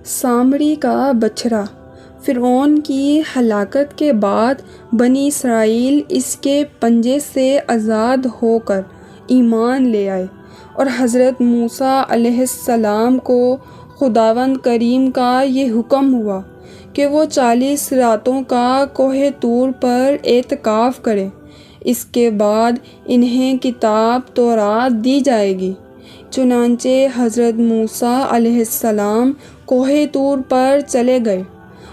سامری کا بچھڑا۔ فرعون کی ہلاکت کے بعد بنی اسرائیل اس کے پنجے سے آزاد ہو کر ایمان لے آئے، اور حضرت موسیٰ علیہ السلام کو خداوند کریم کا یہ حکم ہوا کہ وہ 40 راتوں کا کوہ طور پر اعتکاف کریں۔ اس کے بعد انہیں کتاب تورات دی جائے گی۔ چنانچہ حضرت موسیٰ علیہ السلام کوہ طور پر چلے گئے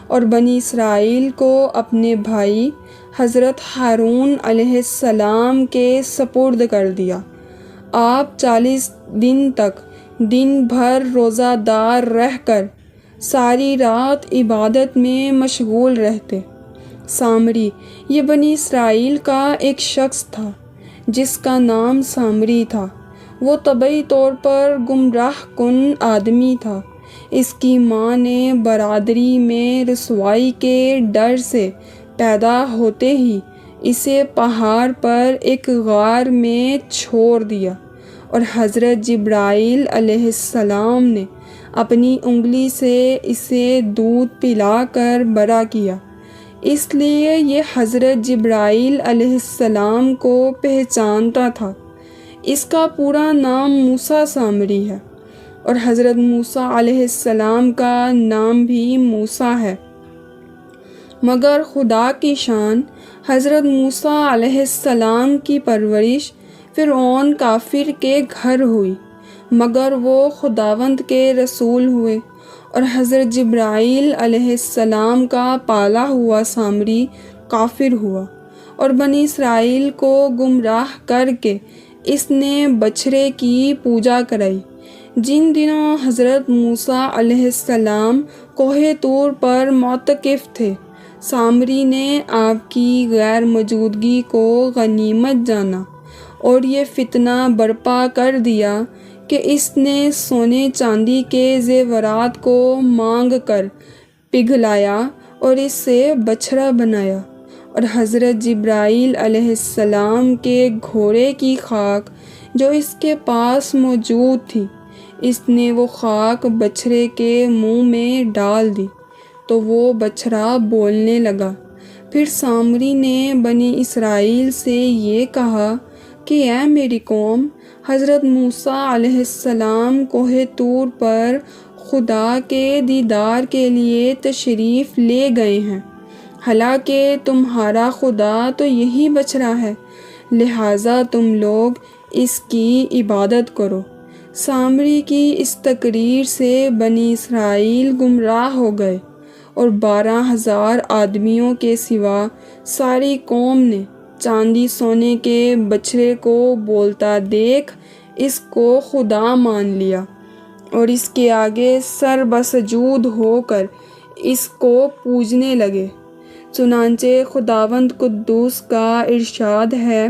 اور بنی اسرائیل کو اپنے بھائی حضرت ہارون علیہ السلام کے سپرد کر دیا۔ آپ 40 دن تک دن بھر روزہ دار رہ کر ساری رات عبادت میں مشغول رہتے۔ سامری یہ بنی اسرائیل کا ایک شخص تھا جس کا نام سامری تھا۔ وہ طبعی طور پر گمراہ کن آدمی تھا۔ اس کی ماں نے برادری میں رسوائی کے ڈر سے پیدا ہوتے ہی اسے پہاڑ پر ایک غار میں چھوڑ دیا، اور حضرت جبرائیل علیہ السلام نے اپنی انگلی سے اسے دودھ پلا کر بڑا کیا۔ اس لیے یہ حضرت جبرائیل علیہ السلام کو پہچانتا تھا۔ اس کا پورا نام موسیٰ سامری ہے، اور حضرت موسیٰ علیہ السلام کا نام بھی موسیٰ ہے۔ مگر خدا کی شان، حضرت موسیٰ علیہ السلام کی پرورش فرعون کافر کے گھر ہوئی، مگر وہ خداوند کے رسول ہوئے، اور حضرت جبرائیل علیہ السلام کا پالا ہوا سامری کافر ہوا، اور بنی اسرائیل کو گمراہ کر کے اس نے بچھڑے کی پوجا کرائی۔ جن دنوں حضرت موسیٰ علیہ السلام کوہ طور پر معتکف تھے، سامری نے آپ کی غیر موجودگی کو غنیمت جانا اور یہ فتنہ برپا کر دیا کہ اس نے سونے چاندی کے زیورات کو مانگ کر پگھلایا اور اس سے بچھڑا بنایا، اور حضرت جبرائیل علیہ السلام کے گھوڑے کی خاک جو اس کے پاس موجود تھی، اس نے وہ خاک بچھڑے کے منہ میں ڈال دی تو وہ بچھڑا بولنے لگا۔ پھر سامری نے بنی اسرائیل سے یہ کہا کہ اے میری قوم، حضرت موسیٰ علیہ السلام کوہ طور پر خدا کے دیدار کے لیے تشریف لے گئے ہیں، حالانکہ تمہارا خدا تو یہی بچھڑا ہے، لہٰذا تم لوگ اس کی عبادت کرو۔ سامری کی اس تقریر سے بنی اسرائیل گمراہ ہو گئے، اور 12,000 آدمیوں کے سوا ساری قوم نے چاندی سونے کے بچھڑے کو بولتا دیکھ اس کو خدا مان لیا، اور اس کے آگے سر بسجود ہو کر اس کو پوجنے لگے۔ چنانچہ خداوند قدوس کا ارشاد ہے،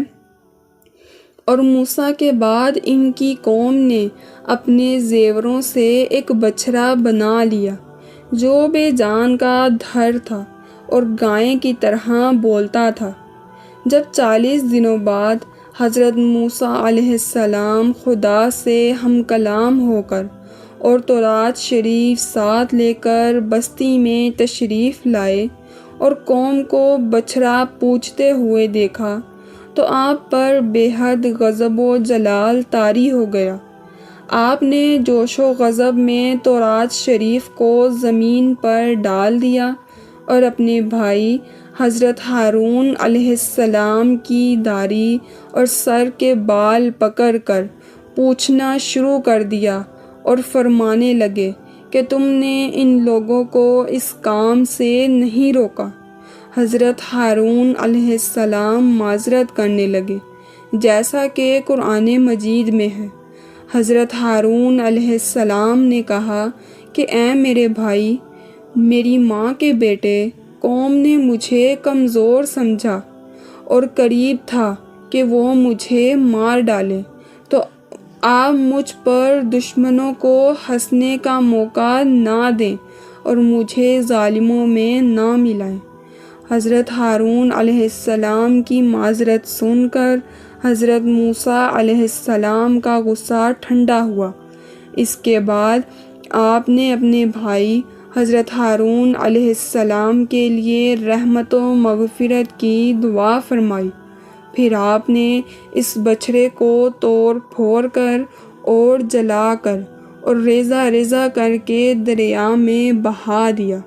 اور موسیٰ کے بعد ان کی قوم نے اپنے زیوروں سے ایک بچھڑا بنا لیا جو بے جان کا دھر تھا اور گائے کی طرح بولتا تھا۔ جب 40 دنوں بعد حضرت موسیٰ علیہ السلام خدا سے ہم کلام ہو کر اور تورات شریف ساتھ لے کر بستی میں تشریف لائے اور قوم کو بچھڑا پوجتے ہوئے دیکھا تو آپ پر بے حد غضب و جلال طاری ہو گیا۔ آپ نے جوش و غضب میں تورات شریف کو زمین پر ڈال دیا اور اپنے بھائی حضرت ہارون علیہ السلام کی داڑھی اور سر کے بال پکڑ کر پوچھنا شروع کر دیا اور فرمانے لگے کہ تم نے ان لوگوں کو اس کام سے نہیں روکا۔ حضرت ہارون علیہ السلام معذرت کرنے لگے، جیسا کہ قرآن مجید میں ہے۔ حضرت ہارون علیہ السلام نے کہا کہ اے میرے بھائی، میری ماں کے بیٹے، قوم نے مجھے کمزور سمجھا اور قریب تھا کہ وہ مجھے مار ڈالے، تو آپ مجھ پر دشمنوں کو ہنسنے کا موقع نہ دیں اور مجھے ظالموں میں نہ ملائیں۔ حضرت ہارون علیہ السلام کی معذرت سن کر حضرت موسیٰ علیہ السلام کا غصہ ٹھنڈا ہوا۔ اس کے بعد آپ نے اپنے بھائی حضرت ہارون علیہ السلام کے لیے رحمت و مغفرت کی دعا فرمائی۔ پھر آپ نے اس بچھڑے کو توڑ پھوڑ کر اور جلا کر اور ریزہ ریزہ کر کے دریا میں بہا دیا۔